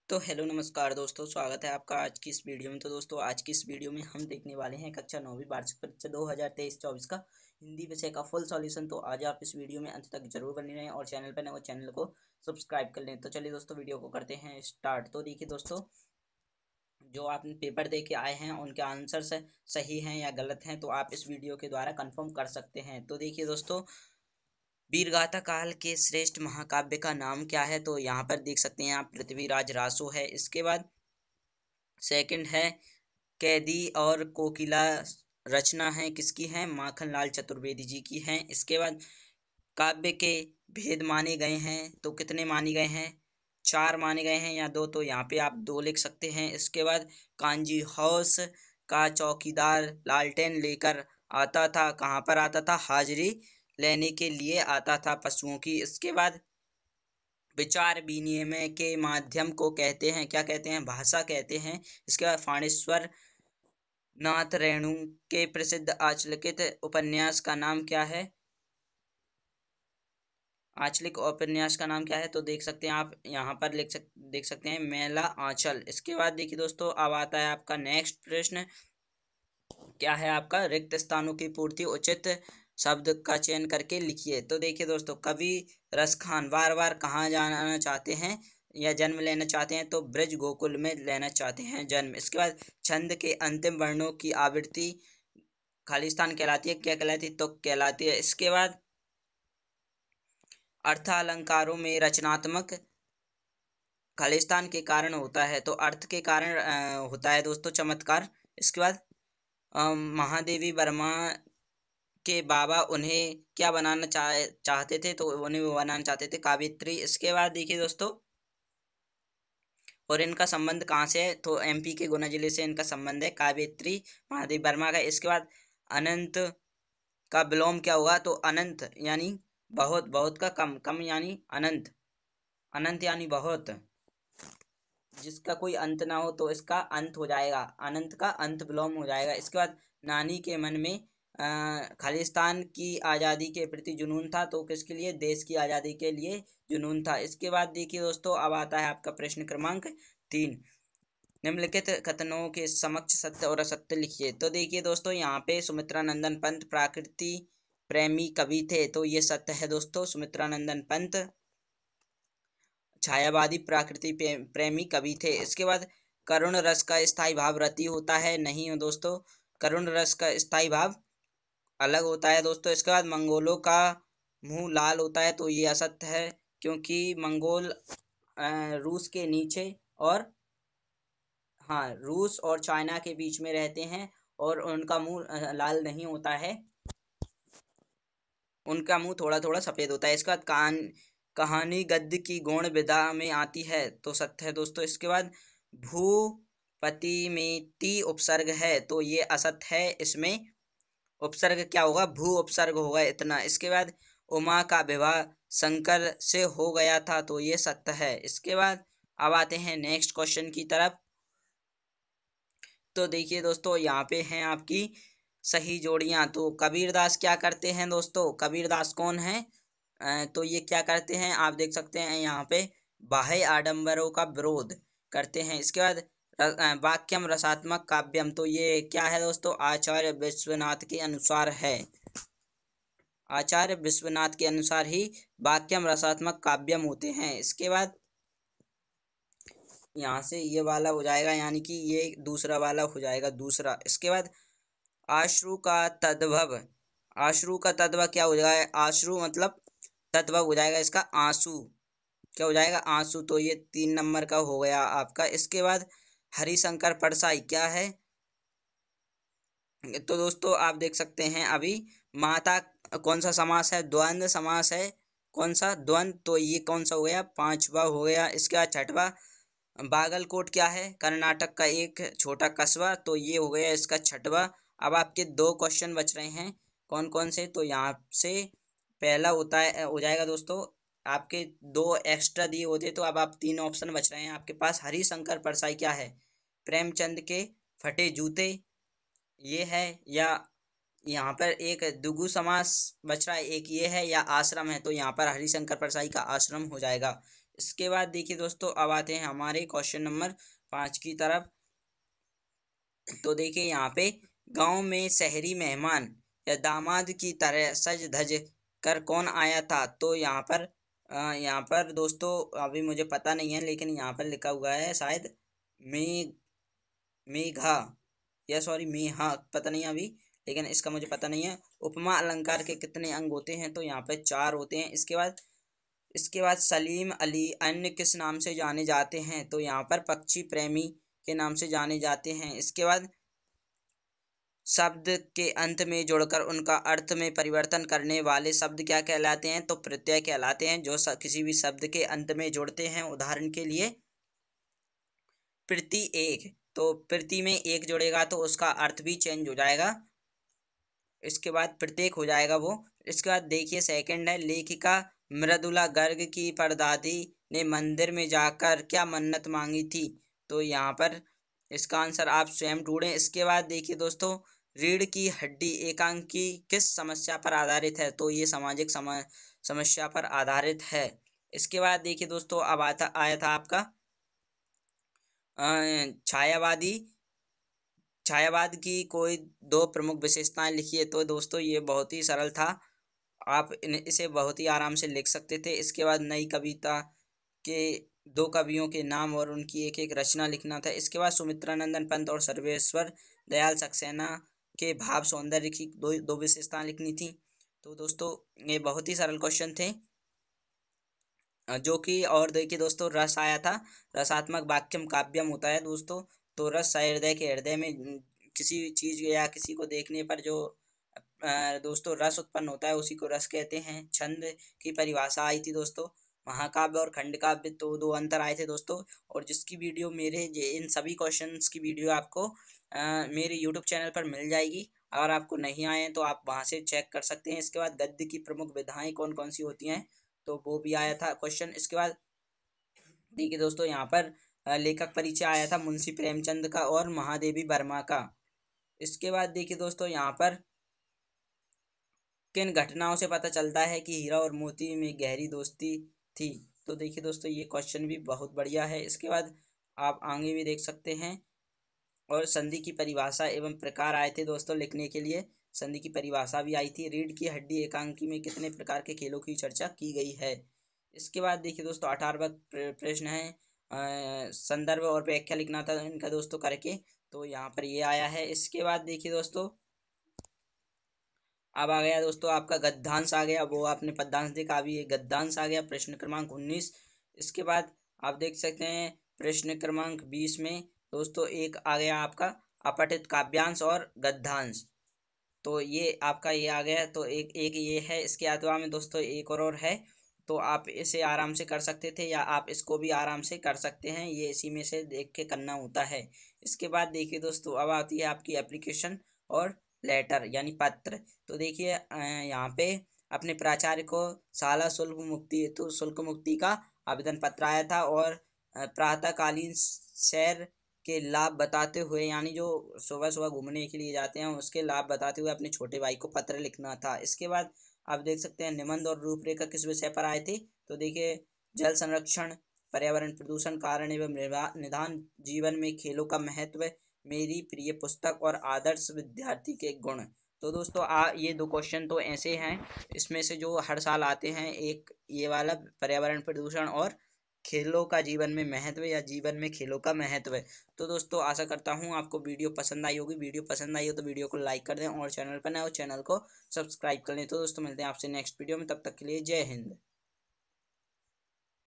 तो हेलो नमस्कार दोस्तों, स्वागत है आपका आज की इस वीडियो में। तो दोस्तों, आज की इस वीडियो में हम देखने वाले हैं कक्षा 9वीं वार्षिक परीक्षा 2023-24 का हिंदी विषय का फुल सॉल्यूशन। तो आज आप इस वीडियो में अंत तक जरूर बने रहें और चैनल पर नए हो चैनल को सब्सक्राइब कर लें। तो चलिए दोस्तों, वीडियो को करते हैं स्टार्ट। तो देखिए दोस्तों, जो आपने पेपर दे के आए हैं उनके आंसर सही हैं या गलत हैं, तो आप इस वीडियो के द्वारा कंफर्म कर सकते हैं। तो देखिए दोस्तों, वीरगाथा काल के श्रेष्ठ महाकाव्य का नाम क्या है? तो यहाँ पर देख सकते हैं आप, पृथ्वीराज रासो है। इसके बाद सेकंड है कैदी और कोकिला, रचना है किसकी है? माखनलाल चतुर्वेदी जी की है। इसके बाद काव्य के भेद माने गए हैं, तो कितने माने गए हैं? 4 माने गए हैं या 2? तो यहाँ पे आप 2 लिख सकते हैं। इसके बाद कांजी हौस का चौकीदार लालटेन लेकर आता था, कहाँ पर आता था? हाजिरी लेने के लिए आता था पशुओं की। इसके बाद विचार विनिमय के माध्यम को कहते हैं, क्या कहते हैं? भाषा कहते हैं। इसके बाद फाणेश्वर नाथ रेणु के प्रसिद्ध आचलित उपन्यास का नाम क्या है? आंचलिक उपन्यास का नाम क्या है? तो देख सकते हैं आप यहाँ पर देख सकते हैं, मेला आंचल। इसके बाद देखिए दोस्तों, अब आता है आपका नेक्स्ट प्रश्न। क्या है आपका? रिक्त स्थानों की पूर्ति उचित शब्द का चयन करके लिखिए। तो देखिए दोस्तों, कवि रस खान बार बार कहाँ जाना चाहते हैं या जन्म लेना चाहते हैं? तो ब्रज गोकुल में लेना चाहते हैं जन्म। इसके बाद छंद के अंतिम वर्णों की आवृत्ति खालिस्तान कहलाती है, क्या कहलाती है? तो कहलाती है। इसके बाद अर्थालंकारों में रचनात्मक खालिस्तान के कारण होता है, तो अर्थ के कारण होता है दोस्तों चमत्कार। इसके बाद महादेवी वर्मा के बाबा उन्हें क्या बनाना चाहते थे? तो उन्हें वो बनाना चाहते थे कावित्री। इसके बाद देखिए दोस्तों, और इनका संबंध कहाँ से है? तो एमपी के गुना जिले से इनका संबंध है, कावित्री महादेवी वर्मा का। इसके बाद अनंत का विलोम क्या हुआ? तो अनंत यानी बहुत, बहुत का कम, कम यानी अनंत, अनंत यानी बहुत। जिसका कोई अंत ना हो तो इसका अंत हो जाएगा, अनंत का अंत विलोम हो जाएगा। इसके बाद नानी के मन में खालिस्तान की आज़ादी के प्रति जुनून था, तो किसके लिए? देश की आज़ादी के लिए जुनून था। इसके बाद देखिए दोस्तों, अब आता है आपका प्रश्न क्रमांक 3। निम्नलिखित कथनों के समक्ष सत्य और असत्य लिखिए। तो देखिए दोस्तों, यहाँ पे सुमित्रा नंदन पंत प्रकृति प्रेमी कवि थे, तो ये सत्य है दोस्तों। सुमित्रा नंदन पंत छायावादी प्रकृति प्रेमी कवि थे। इसके बाद करुण रस का स्थायी भाव रति होता है, नहीं हो दोस्तों। करुण रस का स्थायी भाव अलग होता है दोस्तों। इसके बाद मंगोलों का मुंह लाल होता है, तो ये असत्य है, क्योंकि मंगोल रूस के नीचे और, हाँ, रूस और चाइना के बीच में रहते हैं और उनका मुंह लाल नहीं होता है, उनका मुंह थोड़ा थोड़ा सफेद होता है। इसके बाद कहानी गद्य की गौण विधा में आती है, तो सत्य है दोस्तों। इसके बाद भूपति में ती उपसर्ग है, तो ये असत्य है। इसमें उपसर्ग क्या होगा? भू उपसर्ग होगा इतना। इसके बाद उमा का विवाह शंकर से हो गया था, तो ये सत्य है। इसके बाद अब आते हैं नेक्स्ट क्वेश्चन की तरफ। तो देखिए दोस्तों, यहाँ पे हैं आपकी सही जोड़ियां। तो कबीरदास क्या करते हैं दोस्तों? कबीरदास कौन है? तो ये क्या करते हैं? आप देख सकते हैं यहाँ पे, बाह्य आडंबरों का विरोध करते हैं। इसके बाद वाक्यम रसात्मक काव्यम, तो ये क्या है दोस्तों? आचार्य विश्वनाथ के अनुसार है। आचार्य विश्वनाथ के अनुसार ही वाक्यम रसात्मक काव्यम होते हैं। इसके बाद यहाँ से ये वाला हो जाएगा, यानी कि ये दूसरा वाला हो जाएगा दूसरा। इसके बाद आश्रु का तद्भव, आश्रु का तद्भव क्या हो जाएगा? आश्रु मतलब तद्भव हो जाएगा इसका आंसू, क्या हो जाएगा? आंसू। तो ये 3 नंबर का हो गया आपका। इसके बाद हरिशंकर परसाई क्या है? तो दोस्तों आप देख सकते हैं अभी, माता कौन सा समास है? द्वंद्व समास है। कौन सा? द्वंद्व। तो ये कौन सा हो गया? 5वां हो गया। इसके बाद 6वां, बागलकोट क्या है? कर्नाटक का एक छोटा कस्बा, तो ये हो गया इसका 6वां। अब आपके 2 क्वेश्चन बच रहे हैं, कौन कौन से? तो यहाँ से पहला होता है, हो जाएगा दोस्तों, आपके 2 एक्स्ट्रा दिए होते, तो अब आप 3 ऑप्शन बच रहे हैं आपके पास। हरिशंकर परसाई क्या है? प्रेमचंद के फटे जूते, ये है, या यहाँ पर एक दुगु समास बच रहा है, एक ये है, या आश्रम है, तो यहाँ पर हरिशंकर परसाई का आश्रम हो जाएगा। इसके बाद देखिए दोस्तों, अब आते हैं हमारे क्वेश्चन नंबर 5 की तरफ। तो देखिए यहाँ पे, गांव में शहरी मेहमान या दामाद की तरह सज धज कर कौन आया था? तो यहाँ पर दोस्तों अभी मुझे पता नहीं है, लेकिन यहाँ पर लिखा हुआ है शायद मे मेघा, या सॉरी मेहा, पता नहीं अभी, लेकिन इसका मुझे पता नहीं है। उपमा अलंकार के कितने अंग होते हैं? तो यहाँ पे 4 होते हैं। इसके बाद सलीम अली अन्य किस नाम से जाने जाते हैं? तो यहाँ पर पक्षी प्रेमी के नाम से जाने जाते हैं। इसके बाद शब्द के अंत में जोड़कर उनका अर्थ में परिवर्तन करने वाले शब्द क्या कहलाते हैं? तो प्रत्यय कहलाते हैं। जो किसी भी शब्द के अंत में जोड़ते हैं, उदाहरण के लिए प्रति एक, तो प्रति में एक जोड़ेगा तो उसका अर्थ भी चेंज हो जाएगा। इसके बाद प्रत्येक हो जाएगा वो। इसके बाद देखिए सेकंड है, लेखिका मृदुला गर्ग की परदादी ने मंदिर में जाकर क्या मन्नत मांगी थी? तो यहाँ पर इसका आंसर आप स्वयं ढूंढें। इसके बाद देखिए दोस्तों, रीढ़ की हड्डी एकांकी किस समस्या पर आधारित है? तो ये सामाजिक समस्या पर आधारित है। इसके बाद देखिए दोस्तों, अब आया था आपका छायावादी छायावाद की कोई 2 प्रमुख विशेषताएं लिखिए। तो दोस्तों ये बहुत ही सरल था, आप इसे बहुत ही आराम से लिख सकते थे। इसके बाद नई कविता के 2 कवियों के नाम और उनकी एक एक रचना लिखना था। इसके बाद सुमित्रानंदन पंत और सर्वेश्वर दयाल सक्सेना के भाव सौंदर्य की दो विशेषताएं लिखनी थी। तो दोस्तों ये बहुत ही सरल क्वेश्चन थे, जो कि, और देखिए दोस्तों, रस आया था। रसात्मक वाक्यम काव्यम होता है दोस्तों। तो रस हृदय के हृदय में किसी चीज या किसी को देखने पर जो दोस्तों रस उत्पन्न होता है, उसी को रस कहते हैं। छंद की परिभाषा आई थी दोस्तों। महाकाव्य और खंड काव्य, तो 2 अंतर आए थे दोस्तों। और जिसकी वीडियो इन सभी क्वेश्चंस की वीडियो आपको मेरे यूट्यूब चैनल पर मिल जाएगी। अगर आपको नहीं आए हैं तो आप वहां से चेक कर सकते हैं। इसके बाद गद्य की प्रमुख विधाएं कौन कौन सी होती हैं? तो वो भी आया था क्वेश्चन। इसके बाद देखिए दोस्तों, यहाँ पर लेखक परिचय आया था मुंशी प्रेमचंद का और महादेवी वर्मा का। इसके बाद देखिए दोस्तों, यहाँ पर किन घटनाओं से पता चलता है कि हीरा और मोती में गहरी दोस्ती थी? तो देखिए दोस्तों, ये क्वेश्चन भी बहुत बढ़िया है। इसके बाद आप आगे भी देख सकते हैं। और संधि की परिभाषा एवं प्रकार आए थे दोस्तों लिखने के लिए। संधि की परिभाषा भी आई थी। रीढ़ की हड्डी एकांकी में कितने प्रकार के खेलों की चर्चा की गई है? इसके बाद देखिए दोस्तों, 18वां प्रश्न है, संदर्भ और व्याख्या लिखना था इनका दोस्तों करके। तो यहाँ पर ये आया है। इसके बाद देखिए दोस्तों, अब आ गया दोस्तों आपका गद्यांश आ गया। वो आपने पद्यांश देखा, अभी ये गद्यांश आ गया, प्रश्न क्रमांक 19। इसके बाद आप देख सकते हैं प्रश्न क्रमांक 20 में दोस्तों एक आ गया आपका अपठित काव्यांश और गद्यांश। तो ये आपका ये आ गया। तो एक एक ये है। इसके अलावा में दोस्तों एक और है, तो आप इसे आराम से कर सकते थे, या आप इसको भी आराम से कर सकते हैं। ये इसी में से देख के करना होता है। इसके बाद देखिए दोस्तों, अब आती है आपकी एप्लीकेशन और लेटर यानी पत्र। तो देखिए यहाँ पे अपने प्राचार्य को शाला शुल्क मुक्ति का आवेदन पत्र आया था। और प्रातःकालीन सैर के लाभ बताते हुए, यानी जो सुबह सुबह घूमने के लिए जाते हैं उसके लाभ बताते हुए अपने छोटे भाई को पत्र लिखना था। इसके बाद आप देख सकते हैं निबंध और रूपरेखा किस विषय पर आए थे? तो देखिए जल संरक्षण, पर्यावरण प्रदूषण, कारण एवं निदान, जीवन में खेलों का महत्व, मेरी प्रिय पुस्तक और आदर्श विद्यार्थी के गुण। तो दोस्तों ये 2 क्वेश्चन तो ऐसे हैं, इसमें से जो हर साल आते हैं, एक ये वाला पर्यावरण प्रदूषण और खेलों का जीवन में महत्व, या जीवन में खेलों का महत्व है। तो दोस्तों आशा करता हूँ आपको वीडियो पसंद आई होगी। वीडियो पसंद आई हो तो वीडियो को लाइक कर दें, और चैनल पर नए हो चैनल को सब्सक्राइब कर लें। तो दोस्तों मिलते हैं आपसे नेक्स्ट वीडियो में, तब तक के लिए जय हिंद।